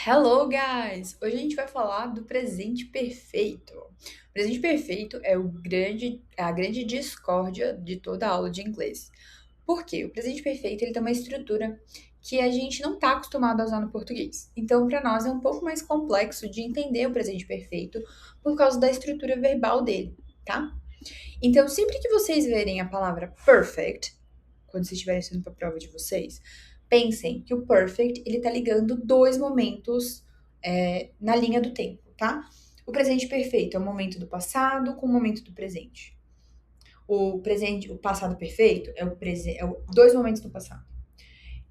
Hello, guys! Hoje a gente vai falar do presente perfeito. O presente perfeito é a grande discórdia de toda a aula de inglês. Por quê? O presente perfeito ele tem uma estrutura que a gente não está acostumado a usar no português. Então, para nós é um pouco mais complexo de entender o presente perfeito por causa da estrutura verbal dele, tá? Então, sempre que vocês verem a palavra perfect, quando vocês estiverem estudando para a prova de vocês, pensem que o perfect ele tá ligando dois momentos na linha do tempo, tá? O presente perfeito é o momento do passado com o momento do presente. O passado perfeito é dois momentos do passado.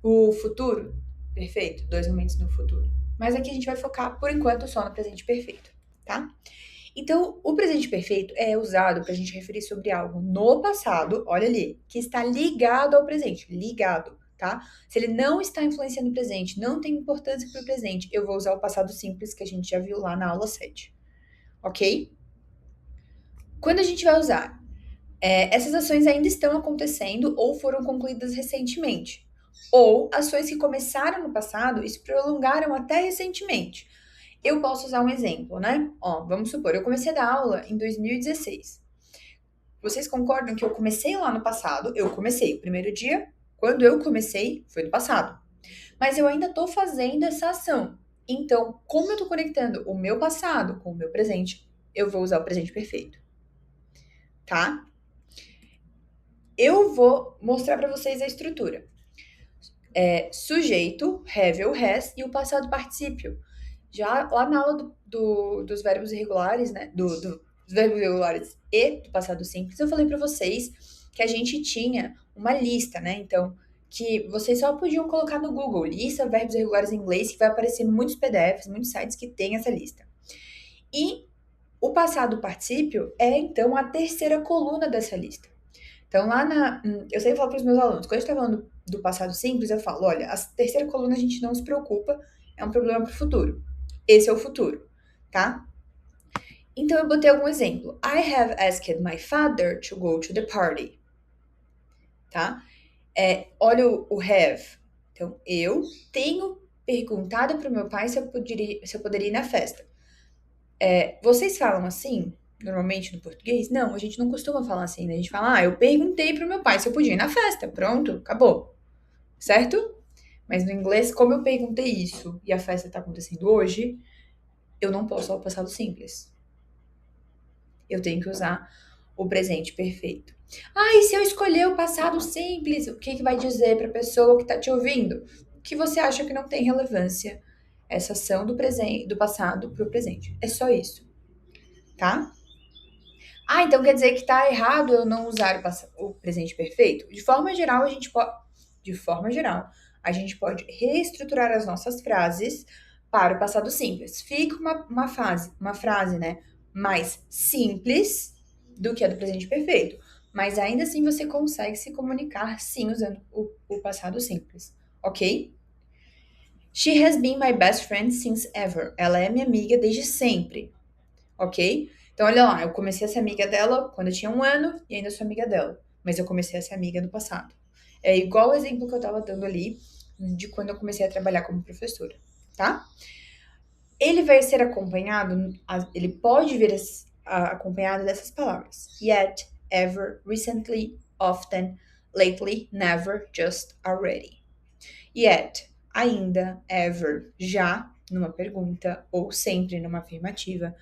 O futuro perfeito, dois momentos do futuro. Mas aqui a gente vai focar, por enquanto, só no presente perfeito, tá? Então, o presente perfeito é usado para a gente referir sobre algo no passado, olha ali, que está ligado ao presente, ligado, tá? Se ele não está influenciando o presente, não tem importância para o presente, eu vou usar o passado simples que a gente já viu lá na aula 7, ok? Quando a gente vai usar, essas ações ainda estão acontecendo ou foram concluídas recentemente, ou ações que começaram no passado e se prolongaram até recentemente. Eu posso usar um exemplo, né? Ó, vamos supor, eu comecei a dar aula em 2016. Vocês concordam que eu comecei lá no passado? Eu comecei. O primeiro dia, quando eu comecei, foi no passado. Mas eu ainda tô fazendo essa ação. Então, como eu tô conectando o meu passado com o meu presente, eu vou usar o presente perfeito, tá? Eu vou mostrar para vocês a estrutura. Sujeito, have ou has, e o passado particípio. Já lá na aula dos verbos irregulares, né? Dos verbos irregulares e do passado simples, eu falei para vocês que a gente tinha uma lista, né? Então, que vocês só podiam colocar no Google lista verbos irregulares em inglês, que vai aparecer muitos PDFs, muitos sites que tem essa lista. E o passado particípio é, então, a terceira coluna dessa lista. Então, eu sempre falo para os meus alunos, quando a gente está falando do passado simples, eu falo, olha, a terceira coluna a gente não se preocupa, é um problema para o futuro. Esse é o futuro, tá? Então, eu botei algum exemplo. I have asked my father to go to the party, tá? Olha o have. Então, eu tenho perguntado para o meu pai se eu poderia ir na festa. Vocês falam assim, normalmente no português? Não, a gente não costuma falar assim, né? A gente fala, eu perguntei pro meu pai se eu podia ir na festa. Pronto, acabou. Certo? Mas no inglês, como eu perguntei isso e a festa tá acontecendo hoje, eu não posso usar o passado simples. Eu tenho que usar o presente perfeito. E se eu escolher o passado simples, o que vai dizer pra pessoa que tá te ouvindo? Que você acha que não tem relevância essa ação do passado pro presente. É só isso, tá? Então quer dizer que tá errado eu não usar o presente perfeito? De forma geral, a gente pode reestruturar as nossas frases para o passado simples. Fica uma frase, né, mais simples do que a do presente perfeito. Mas ainda assim você consegue se comunicar sim usando o passado simples, ok? She has been my best friend since ever. Ela é minha amiga desde sempre, ok? Então, olha lá, eu comecei a ser amiga dela quando eu tinha 1 ano e ainda sou amiga dela. Mas eu comecei a ser amiga no passado. É igual o exemplo que eu tava dando ali de quando eu comecei a trabalhar como professora, tá? Ele vai ser acompanhado, ele pode vir acompanhado dessas palavras. Yet, ever, recently, often, lately, never, just, already. Yet, ainda, ever, já, numa pergunta, ou sempre numa afirmativa.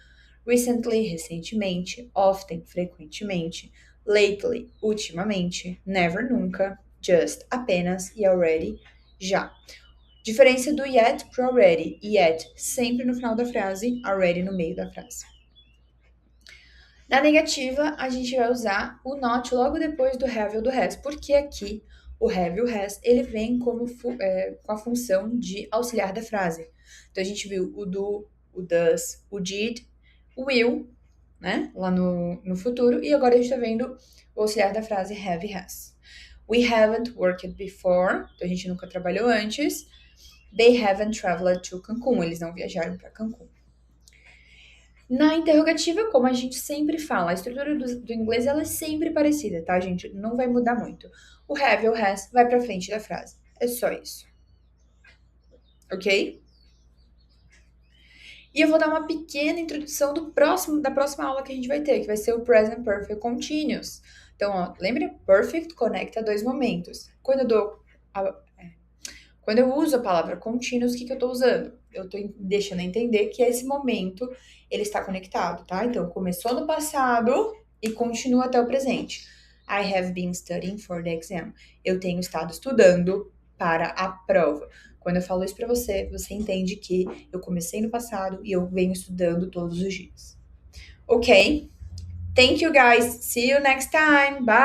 Recently, recentemente. Often, frequentemente. Lately, ultimamente. Never, nunca. Just, apenas. E already, já. Diferença do yet pro already. Yet, sempre no final da frase. Already no meio da frase. Na negativa, a gente vai usar o not logo depois do have ou do has, porque aqui o have e o has, ele vem com a função de auxiliar da frase. Então, a gente viu o do, o does, o did, o will, né, lá no futuro, e agora a gente tá vendo o auxiliar da frase have e has. We haven't worked before, então a gente nunca trabalhou antes. They haven't traveled to Cancún, eles não viajaram para Cancún. Na interrogativa, como a gente sempre fala, a estrutura do inglês ela é sempre parecida, tá, gente? Não vai mudar muito. O have ou has vai pra frente da frase. É só isso. Ok? E eu vou dar uma pequena introdução da próxima aula que a gente vai ter, que vai ser o Present Perfect Continuous. Então, ó, lembra? Perfect conecta dois momentos. Quando eu uso a palavra continuous, o que eu tô usando? Eu tô deixando entender que esse momento, ele está conectado, tá? Então, começou no passado e continua até o presente. I have been studying for the exam. Eu tenho estado estudando para a prova. Quando eu falo isso pra você, você entende que eu comecei no passado e eu venho estudando todos os dias. Ok? Thank you guys. See you next time. Bye.